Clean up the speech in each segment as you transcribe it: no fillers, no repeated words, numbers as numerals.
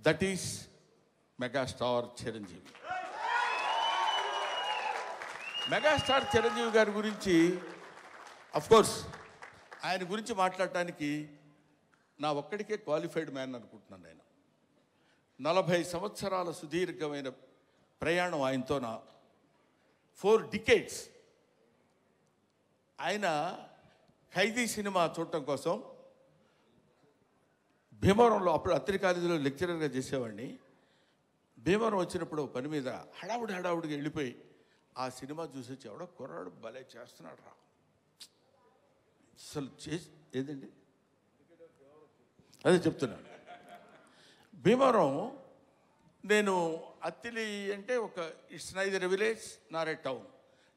That is megastar Chiranjeevi. Megastar Chiranjeevi గారి గురించి of course ఆయన గురించి మాట్లాడటానికి నా ఒక్కడికే క్వాలిఫైడ్ మ్యాన్ అనుకుంటున్నాను. నేను 40 సంవత్సరాల సుదీర్ఘమైన ప్రయాణం ఆయనతో, నా 4 decades. ఆయన ఖైదీ సినిమా చూడటం కోసం భీమవరంలో, అప్పుడు అత్తిరి కాలేజీలో లెక్చరర్గా చేసేవాడిని. భీమవరం వచ్చినప్పుడు పని మీద హడావుడిగా వెళ్ళిపోయి ఆ సినిమా చూసి వచ్చి ఎవడో కుర్రాడు భలే చేస్తున్నాడు రా, అసలు ఏదండి అదే చెప్తున్నాను. భీమవరం నేను అత్తిలి అంటే ఒక it's neither a village Nar A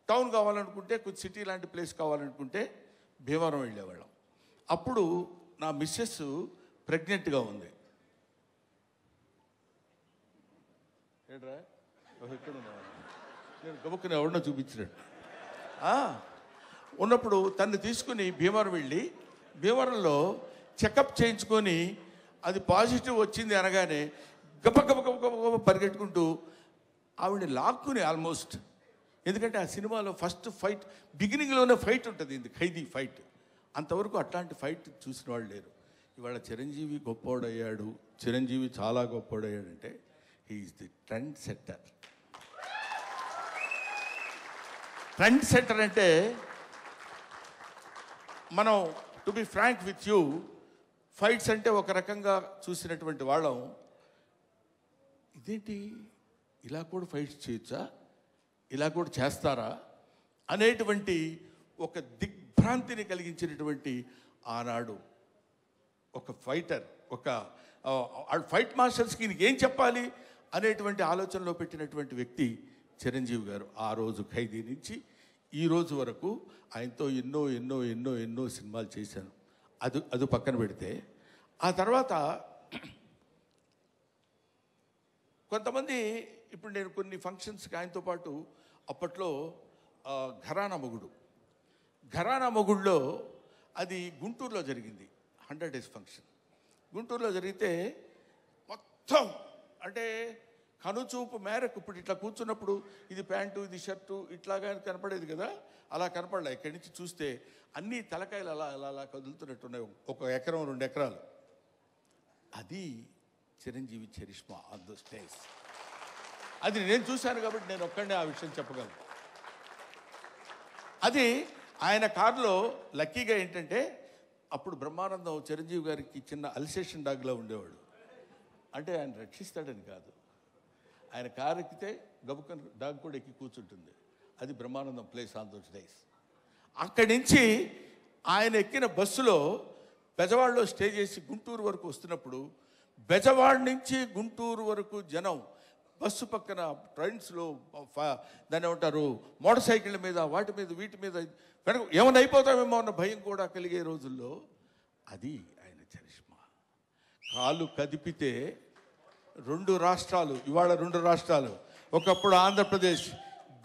town కావాలనుకుంటే, కొంచెం సిటీ లాంటి ప్లేస్ కావాలనుకుంటే భీమవరం వెళ్ళేవాళ్ళం. అప్పుడు నా మిస్సెస్ ప్రెగ్నెంట్గా ఉంది. ఏడ్రా ఎక్కడ ఉన్నా, నేను గబుక్కుని ఎవరినో చూపించినట్టు ఉన్నప్పుడు తను తీసుకుని భీమవరం వెళ్ళి భీమవరంలో చెకప్ చేయించుకొని అది పాజిటివ్ వచ్చింది అనగానే గబ పరిగెట్టుకుంటూ ఆవిడని లాక్కుని ఆల్మోస్ట్, ఎందుకంటే ఆ సినిమాలో ఫస్ట్ ఫైట్ బిగినింగ్లోనే ఫైట్ ఉంటుంది, ఇది ఖైదీ ఫైట్. అంతవరకు అట్లాంటి ఫైట్ చూసిన వాళ్ళు లేరు. ఇవాళ చిరంజీవి గొప్పోడయ్యాడు, చిరంజీవి చాలా గొప్పోడయ్యాడంటే he's the trend setter. Trend setter అంటే మనం to be frank with you, fights అంటే ఒక రకంగా చూసినటువంటి వాళ్ళం, ఇదేంటి ఇలా కూడా ఫైట్స్ చేయొచ్చా, ఇలా కూడా చేస్తారా అనేటువంటి ఒక దిగ్భ్రాంతిని కలిగించినటువంటి ఆనాడు ఒక ఫైటర్, ఒక ఫైట్ మాస్టర్స్కి ఈయనకి ఏం చెప్పాలి అనేటువంటి ఆలోచనలో పెట్టినటువంటి వ్యక్తి చిరంజీవి గారు. ఆ రోజు ఖైదీ నుంచి ఈ రోజు వరకు ఆయనతో ఎన్నో ఎన్నో ఎన్నో ఎన్నో సినిమాలు చేశాను. అది పక్కన పెడితే ఆ తర్వాత కొంతమంది, ఇప్పుడు నేను కొన్ని ఫంక్షన్స్కి ఆయనతో పాటు అప్పట్లో ఘరానా మొగుడులో అది గుంటూరులో జరిగింది, 100 days ఫంక్షన్ గుంటూరులో జరిగితే మొత్తం అంటే కనుచూపు మేరకు, ఇప్పుడు ఇట్లా కూర్చున్నప్పుడు ఇది ప్యాంటు ఇది షర్టు ఇట్లాగా కనపడేది కదా, అలా కనపడలే. ఇక్కడి నుంచి చూస్తే అన్ని తలకాయలు అలా అలా అలా కదులుతున్నట్టున్నాయి, 1 ఎకరం 2 ఎకరాలు. అది Chiranjeevi charisma on the stage. అది నేను చూశాను కాబట్టి నేను ఒక్కడే ఆ విషయం చెప్పగలను. అది ఆయన కారులో లక్కీగా ఏంటంటే, అప్పుడు బ్రహ్మానందం చిరంజీవి గారికి చిన్న అల్సేషన్ డాగ్లో ఉండేవాడు. అంటే ఆయన రక్షిస్తాడని కాదు, ఆయన కారు ఎక్కితే గబుక్కని డాగ్ కూడా ఎక్కి కూర్చుంటుంది. అది Brahmanandam place on those days. అక్కడి నుంచి ఆయన ఎక్కిన బస్సులో బెజవాడలో స్టే చేసి గుంటూరు వరకు వస్తున్నప్పుడు, బెజవాడ నుంచి గుంటూరు వరకు జనం బస్సు పక్కన ట్రైన్స్లో దాన్ని ఏమంటారు మోటార్ సైకిళ్ళ మీద వాటి మీద వీటి మీద వెనక ఏమైనా అయిపోతామేమో అన్న భయం కూడా కలిగే రోజుల్లో అది ఆయన చరిష్మా. కాలు కదిపితే 2 రాష్ట్రాలు, ఇవాళ 2 రాష్ట్రాలు, ఒకప్పుడు ఆంధ్రప్రదేశ్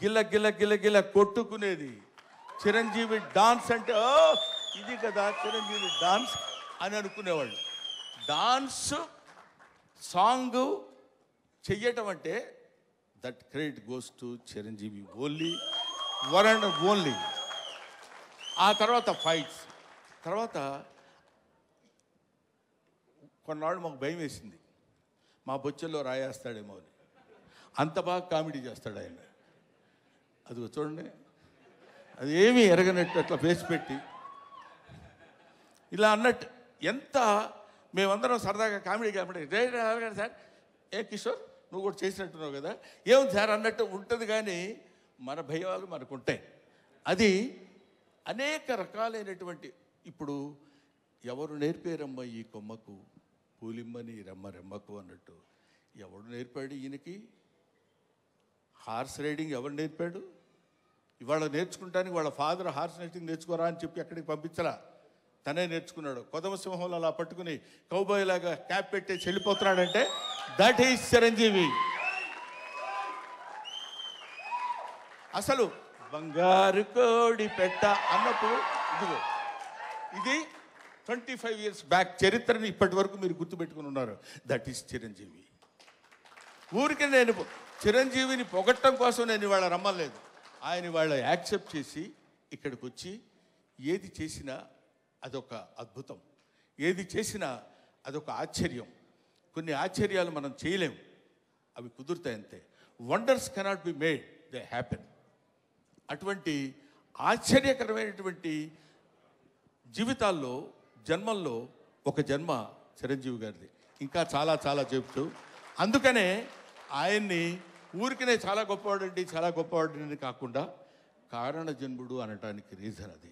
గిల్ల గిల్ల గిల్ల గిల్ల కొట్టుకునేది. చిరంజీవి డాన్స్ అంటే ఇది కదా చిరంజీవి డాన్స్ అని అనుకునేవాళ్ళు. డాన్స్ సాంగ్ చెయ్యటం అంటే that credit goes to Chiranjeevi only, one and only. ఆ తర్వాత ఫైట్స్, తర్వాత కొన్నాళ్ళు మాకు భయం వేసింది, మా బొచ్చల్లో రాయేస్తాడేమో అని. అంత బాగా కామెడీ చేస్తాడు ఆయన. అది చూడండి, అది ఏమీ ఎరగనట్టు అట్లా ఫేస్ పెట్టి ఇలా అన్నట్టు, ఎంత మేమందరం సరదాగా కామెడీ సార్, ఏ కిషోర్ నువ్వు కూడా చేసినట్టున్నావు కదా, ఏముంది సార్ అన్నట్టు ఉంటుంది. కానీ మన భయాలు మనకు ఉంటాయి. అది అనేక రకాలైనటువంటి, ఇప్పుడు ఎవరు నేర్పారమ్మ ఈ కొమ్మకు పూలిమ్మని రెమ్మకు అన్నట్టు, ఎవడు నేర్పాడు ఈయనకి హార్స్ రైడింగ్? ఎవరు నేర్పాడు? ఇవాళ నేర్చుకుంటానికి వాళ్ళ ఫాదర్ హార్స్ రైడింగ్ నేర్చుకోరా అని చెప్పి అక్కడికి పంపించరా, తనే నేర్చుకున్నాడు. కొదమ సింహంలో అలా పట్టుకుని కౌబాయ్ లాగా క్యాప్ పెట్టేసి వెళ్ళిపోతున్నాడంటే దట్ ఈస్ చిరంజీవి. అసలు బంగారు కోడి పెట్ట అన్నప్పుడు ఇదిగో ఇది 25 years బ్యాక్ చరిత్రని ఇప్పటి వరకు మీరు గుర్తుపెట్టుకుని ఉన్నారు. That is Chiranjeevi. ఊరికి నేను చిరంజీవిని పొగట్టడం కోసం నేను ఇవాళ రమ్మలేదు. ఆయన ఇవాళ యాక్సెప్ట్ చేసి ఇక్కడికి వచ్చి ఏది చేసినా అదొక అద్భుతం, ఏది చేసినా అదొక ఆశ్చర్యం. కొన్ని ఆశ్చర్యాలు మనం చేయలేము, అవి కుదురుతాయి అంతే. Wonders cannot be made, they happen. అటువంటి ఆశ్చర్యకరమైనటువంటి జీవితాల్లో జన్మల్లో ఒక జన్మ చిరంజీవి గారిది. ఇంకా చాలా చాలా చెప్తూ, అందుకనే ఆయన్ని ఊరికనే చాలా గొప్పవాడండి చాలా గొప్పవాడండి కాకుండా కారణ జన్ముడు అనటానికి రీజన్ అది.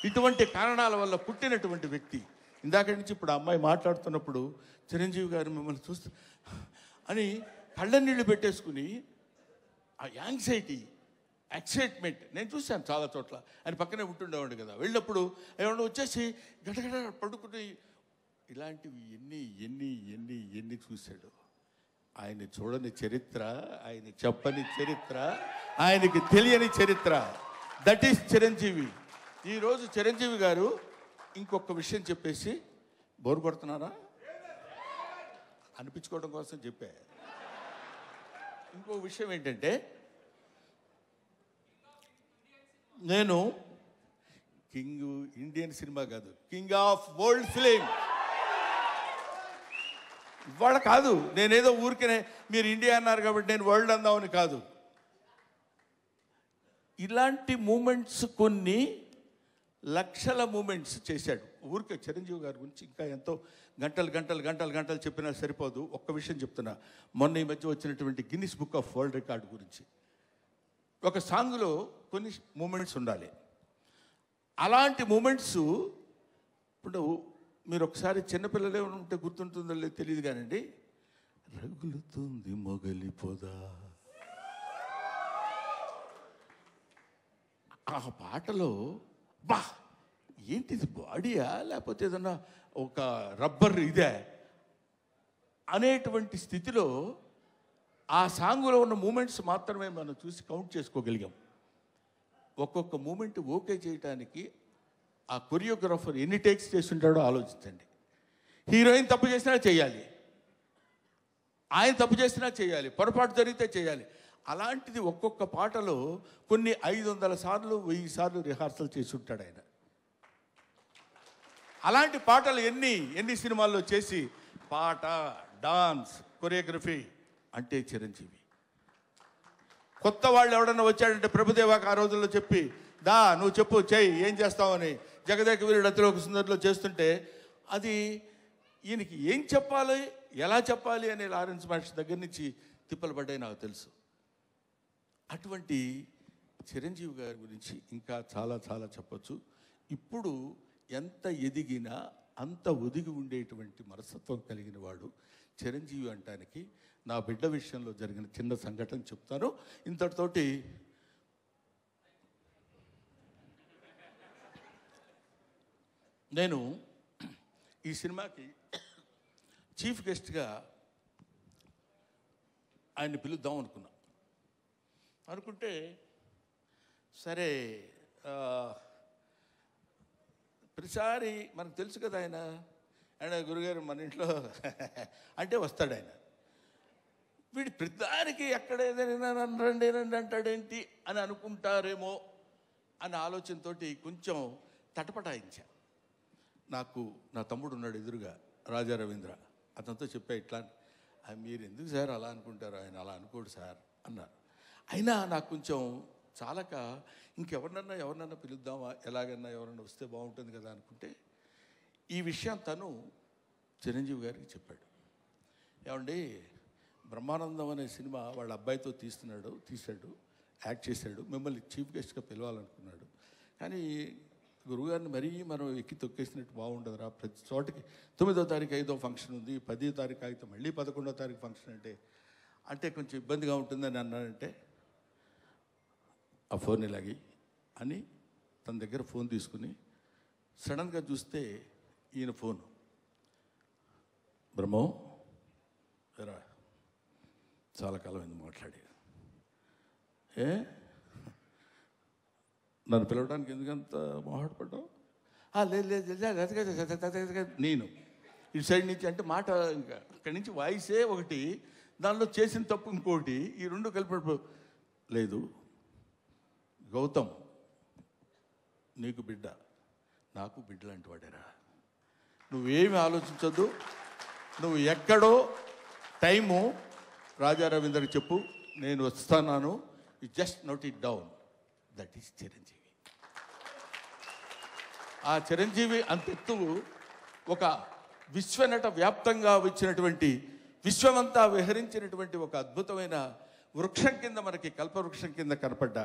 ఇటువంటి కారణాల వల్ల పుట్టినటువంటి వ్యక్తి. ఇందాక నుంచి ఇప్పుడు అమ్మాయి మాట్లాడుతున్నప్పుడు చిరంజీవి గారు మిమ్మల్ని చూస్తూ అని కళ్ళ నీళ్ళు పెట్టేసుకుని ఆ యాంగ్జైటీ, ఎక్సైట్మెంట్ నేను చూశాను చాలా చోట్ల. ఆయన పక్కనే ఉంటుండేవాడు కదా, వెళ్ళినప్పుడు ఏమన్నా వచ్చేసి గడగడ పడుకుని ఇలాంటివి ఎన్ని ఎన్ని ఎన్ని ఎన్ని చూశాడు. ఆయన చూడని చరిత్ర, ఆయన చెప్పని చరిత్ర, ఆయనకి తెలియని చరిత్ర. That is Chiranjeevi. ఈరోజు చిరంజీవి గారు ఇంకొక విషయం చెప్పేసి బోరు కొడుతున్నారా అనిపించుకోవడం కోసం చెప్పా. ఇంకో విషయం ఏంటంటే, నేను కింగ్ ఇండియన్ సినిమా కాదు, కింగ్ ఆఫ్ వరల్డ్ ఫిలిం. ఇవాళ కాదు, నేనేదో ఊరికనే మీరు ఇండియా అన్నారు కాబట్టి నేను వరల్డ్ అందామని కాదు. ఇలాంటి మూమెంట్స్ కొన్ని లక్షల మూమెంట్స్ చేశాడు. ఊరికే చిరంజీవి గారి గురించి ఇంకా ఎంతో గంటలు గంటలు గంటలు గంటలు చెప్పినా సరిపోదు. ఒక్క విషయం చెప్తున్నా, మొన్న ఈ మధ్య వచ్చినటువంటి Guinness book of world record గురించి. ఒక సాంగ్లో కొన్ని మూమెంట్స్ ఉండాలి. అలాంటి మూమెంట్స్ ఇప్పుడు మీరు ఒకసారి చిన్నపిల్లలే ఉంటే గుర్తుంటుందో లేదు తెలియదు కానండి, రగులుతుంది మొగలి పొద, ఆ పాటలో బా ఏంటిది బాడీయా లేకపోతే ఏదన్నా ఒక రబ్బర్ ఇదే అనేటువంటి స్థితిలో ఆ సాంగులో ఉన్న మూమెంట్స్ మాత్రమే మనం చూసి కౌంట్ చేసుకోగలిగాం. ఒక్కొక్క మూమెంట్ ఓకే చేయడానికి ఆ కొరియోగ్రాఫర్ ఎన్ని టేక్స్ చేస్తుంటాడో ఆలోచించండి. హీరోయిన్ తప్పు చేసినా చేయాలి, ఆయన తప్పు చేసినా చేయాలి, పొరపాటు జరిగితే చేయాలి. అలాంటిది ఒక్కొక్క పాటలో కొన్ని 500 సార్లు 1000 సార్లు రిహార్సల్ చేసి ఉంటాడు ఆయన. అలాంటి పాటలు ఎన్ని సినిమాల్లో చేసి పాట, డాన్స్, కొరియోగ్రఫీ అంటే చిరంజీవి. కొత్త వాళ్ళు ఎవడన్నా వచ్చాడంటే ప్రభుదేవాకి ఆ రోజుల్లో చెప్పి దా నువ్వు చెప్పు చెయ్యి ఏం చేస్తావని జగదేక వీరుడు అతిలోక సుందరిలో చేస్తుంటే అది ఈయనకి ఏం చెప్పాలి ఎలా చెప్పాలి అనే లారెన్స్ మహర్షి దగ్గర నుంచి తిప్పలు పడ్డాయి నాకు తెలుసు. అటువంటి చిరంజీవి గారి గురించి ఇంకా చాలా చాలా చెప్పచ్చు. ఇప్పుడు ఎంత ఎదిగినా అంత ఒదిగి ఉండేటువంటి మనస్తత్వం కలిగిన వాడు చిరంజీవి అంటానికి నా బిడ్డ విషయంలో జరిగిన చిన్న సంఘటన చెప్తాను. ఇంతటితోటి నేను ఈ సినిమాకి చీఫ్ గెస్ట్గా ఆయన్ని పిలుద్దాం అనుకుంటే సరే ప్రతిసారి మనకు తెలుసు కదా ఆయన గురుగారు మన ఇంట్లో అంటే వస్తాడు ఆయన. వీడి ప్రతిదానికి ఎక్కడ ఏదైనా రండి అంటాడేంటి అని అనుకుంటారేమో అనే ఆలోచనతో కొంచెం తటపటాయించా. నాకు నా తమ్ముడు ఉన్నాడు ఎదురుగా, రాజా రవీంద్ర, అతనితో చెప్పా ఇట్లా మీరు ఎందుకు సార్ అలా అనుకుంటారు, ఆయన అలా అనుకోడు సార్ అన్నారు. అయినా నాకు కొంచెం చాలక ఎవరినన్నా పిలుద్దామా, ఎలాగన్నా ఎవరన్నా వస్తే బాగుంటుంది కదా అనుకుంటే ఈ విషయం తను చిరంజీవి గారికి చెప్పాడు. ఏమండి బ్రహ్మానందం అనే సినిమా వాళ్ళ అబ్బాయితో తీశాడు, యాక్ట్ చేశాడు, మిమ్మల్ని చీఫ్ గెస్ట్గా పిలవాలనుకున్నాడు. కానీ గురువుగారిని మరీ మనం ఎక్కి తొక్కేసినట్టు బాగుండదురా, ప్రతి చోటకి 9వ తారీఖు 5వ ఫంక్షన్ ఉంది, 10వ తారీఖు అయితే మళ్ళీ 11వ తారీఖు ఫంక్షన్ అంటే కొంచెం ఇబ్బందిగా ఉంటుందని అన్నాడంటే ఆ ఫోన్ ఇలాగి అని తన దగ్గర ఫోన్ తీసుకుని సడన్గా చూస్తే ఈయన ఫోను, బ్రహ్మం రా చాలా కాలం అయింది మాట్లాడి, నన్ను పిలవడానికి ఎందుకంత మొహాటపడ్డావు? లేదు నేను ఇటు సైడ్ నుంచి అంటే మాట ఇంకా అక్కడి నుంచి వాయిసే ఒకటి, దానిలో చేసిన తప్పు ఇంకోటి, ఈ రెండు కలిపి లేదు. గౌతమ్ నీకు బిడ్డ, నాకు బిడ్డ లాంటి వాడేరా, నువ్వేమి ఆలోచించొద్దు, నువ్వు ఎక్కడో టైము రాజా రవీంద్రకి చెప్పు, నేను వస్తున్నాను, you just note it down, that is Chiranjeevi. ఆ చిరంజీవి అంతెత్తు ఒక విశ్వనట వ్యాప్తంగా వచ్చినటువంటి, విశ్వమంతా విహరించినటువంటి ఒక అద్భుతమైన వృక్షం కింద మనకి కల్పవృక్షం కింద కనపడ్డ.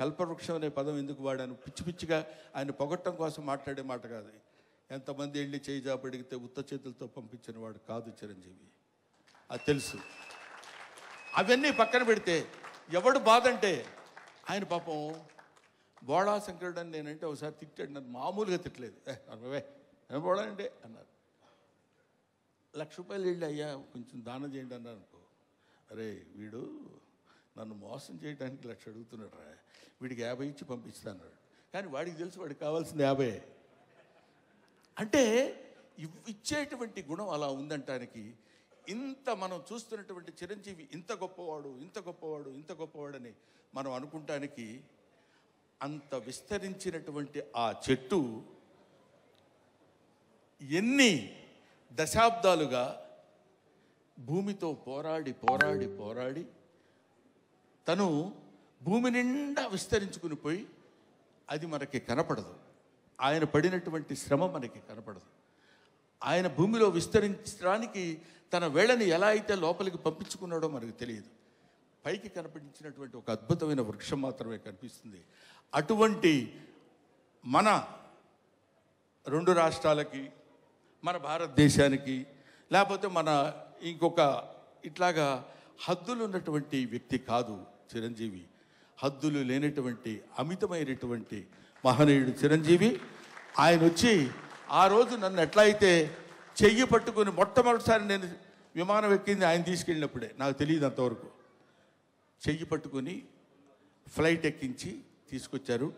కల్పవృక్షం అనే పదం ఎందుకు వాడాను, పిచ్చి పిచ్చిగా ఆయన పొగట్టం కోసం మాట్లాడే మాట కాదు. ఎంతమంది వెళ్ళి చేయి జాబడిగితే ఉత్త చేతులతో పంపించిన వాడు కాదు చిరంజీవి, అది తెలుసు. అవన్నీ పక్కన పెడితే ఎవడు బాధ అంటే, ఆయన పాపం బోళా శంకరుడు అని నేనంటే ఒకసారి తిట్టాడు, నన్ను మామూలుగా తిట్టలేదు, ఏం బోళా అంటే అన్నారు. ₹1,00,000 వెళ్ళి అయ్యా కొంచెం దానం చేయండి అన్నారు అనుకో, అరే వీడు నన్ను మోసం చేయడానికి 1,00,000 అడుగుతున్నాడు రా, వీడికి 50 ఇచ్చి పంపిస్తాను. కానీ వాడికి తెలుసు వాడికి కావాల్సింది 50. అంటే ఇచ్చేటువంటి గుణం అలా ఉందంటానికి, ఇంత మనం చూస్తున్నటువంటి చిరంజీవి ఇంత గొప్పవాడు, ఇంత గొప్పవాడు, ఇంత గొప్పవాడని మనం అనుకుంటానికి, అంత విస్తరించినటువంటి ఆ చెట్టు ఎన్ని దశాబ్దాలుగా భూమితో పోరాడి పోరాడి పోరాడి తను భూమి నిండా విస్తరించుకుని పోయి, అది మనకి కనపడదు. ఆయన పడినటువంటి శ్రమ మనకి కనపడదు. ఆయన భూమిలో విస్తరించడానికి తన వేళని ఎలా అయితే లోపలికి పంపించుకున్నాడో మనకు తెలియదు. పైకి కనిపించినటువంటి ఒక అద్భుతమైన వృక్షం మాత్రమే కనిపిస్తుంది. అటువంటి మన 2 రాష్ట్రాలకి, మన భారతదేశానికి, లేకపోతే మన ఇంకొక ఇట్లాగా హద్దులు ఉన్నటువంటి వ్యక్తి కాదు చిరంజీవి. హద్దులు లేనటువంటి అమితమైనటువంటి మహనీయుడు చిరంజీవి. ఆయన వచ్చి ఆ రోజు నన్ను ఎట్లా అయితే చెయ్యి పట్టుకుని, మొట్టమొదటిసారి నేను విమానం ఎక్కింది ఆయన తీసుకెళ్ళినప్పుడే, నాకు తెలియదు అంతవరకు, చెయ్యి పట్టుకుని ఫ్లైట్ ఎక్కించి తీసుకొచ్చారు.